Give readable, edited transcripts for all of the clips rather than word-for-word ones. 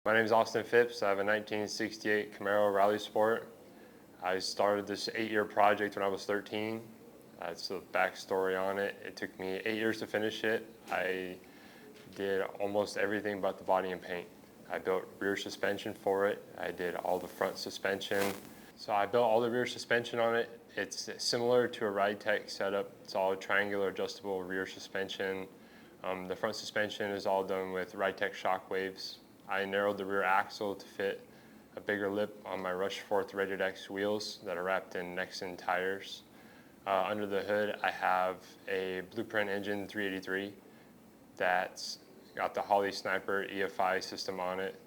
My name is Austin Phipps. I have a 1968 Camaro Rally Sport. I started this 8-year project when I was 13. That's the backstory on it. It took me 8 years to finish it. I did almost everything but the body and paint. I built rear suspension for it. I did all the front suspension. So I built all the rear suspension on it. It's similar to a Ride Tech setup. It's all triangular adjustable rear suspension. The front suspension is all done with Ride Tech shock waves. I narrowed the rear axle to fit a bigger lip on my Rushforth Rated X wheels that are wrapped in Nexen tires. Under the hood, I have a Blueprint Engine 383 that's got the Holley Sniper EFI system on it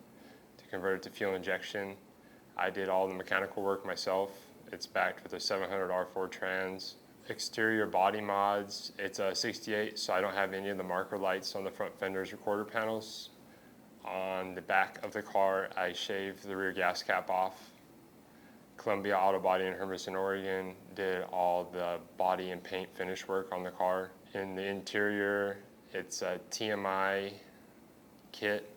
to convert it to fuel injection. I did all the mechanical work myself. It's backed with a 700 R4 trans. Exterior body mods, it's a 68, so I don't have any of the marker lights on the front fenders or quarter panels. On the back of the car, I shaved the rear gas cap off. Columbia Auto Body in Hermiston, Oregon did all the body and paint finish work on the car. In the interior, it's a TMI kit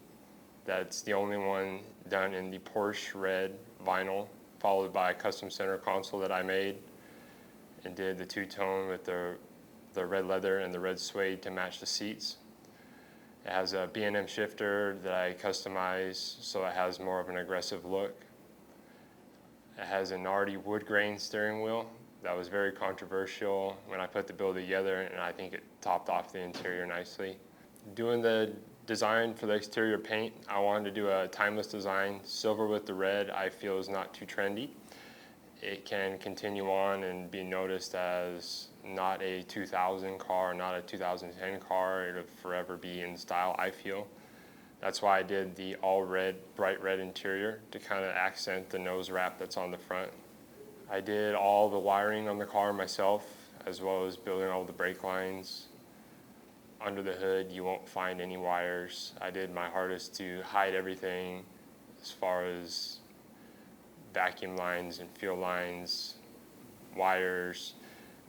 that's the only one done in the Porsche red vinyl, followed by a custom center console that I made and did the two-tone with the red leather and the red suede to match the seats. It has a B&M shifter that I customized so it has more of an aggressive look. It has a Nardi wood grain steering wheel. That was very controversial when I put the build together, and I think it topped off the interior nicely. Doing the design for the exterior paint, I wanted to do a timeless design. Silver with the red I feel is not too trendy. It can continue on and be noticed as not a 2000 car, not a 2010 car. It'll forever be in style, I feel. That's why I did the all red, bright red interior to kind of accent the nose wrap that's on the front. I did all the wiring on the car myself, as well as building all the brake lines. Under the hood, you won't find any wires. I did my hardest to hide everything as far as vacuum lines and fuel lines, wires.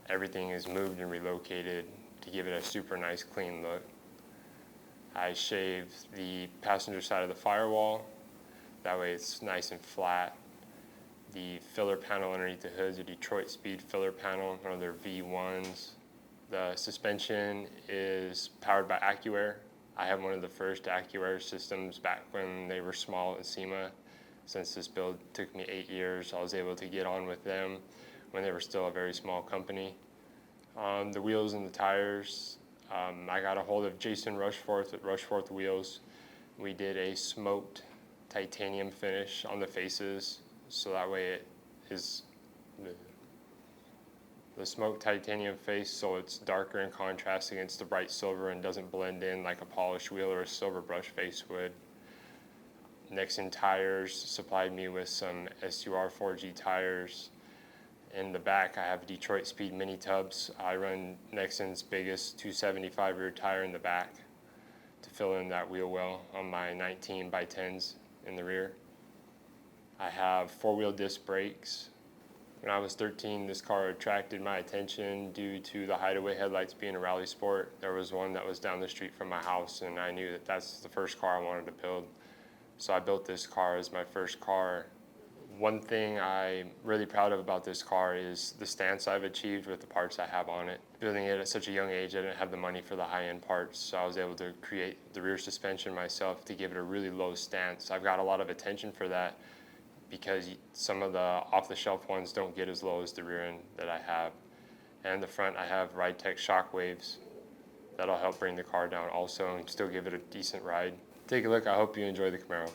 Everything is moved and relocated to give it a super nice clean look. I shaved the passenger side of the firewall. That way it's nice and flat. The filler panel underneath the hood is a Detroit Speed filler panel, one of their V1s. The suspension is powered by AccuAir. I have one of the first AccuAir systems back when they were small at SEMA. Since this build took me 8 years, I was able to get on with them when they were still a very small company. The wheels and the tires, I got a hold of Jason Rushforth at Rushforth Wheels. We did a smoked titanium finish on the faces, so that way it is the smoked titanium face, so it's darker in contrast against the bright silver and doesn't blend in like a polished wheel or a silver brush face would. Nexen tires supplied me with some SUR 4G tires. In the back, I have Detroit Speed mini tubs. I run Nexen's biggest 275 rear tire in the back to fill in that wheel well on my 19 by 10s in the rear. I have 4-wheel disc brakes. When I was 13, this car attracted my attention due to the hideaway headlights being a rally sport. There was one that was down the street from my house, and I knew that that's the first car I wanted to build. So I built this car as my first car. One thing I'm really proud of about this car is the stance I've achieved with the parts I have on it. Building it at such a young age, I didn't have the money for the high-end parts, so I was able to create the rear suspension myself to give it a really low stance. I've got a lot of attention for that because some of the off-the-shelf ones don't get as low as the rear end that I have. And the front, I have Ride Tech shock waves. That'll help bring the car down also and still give it a decent ride. Take a look. I hope you enjoy the Camaro.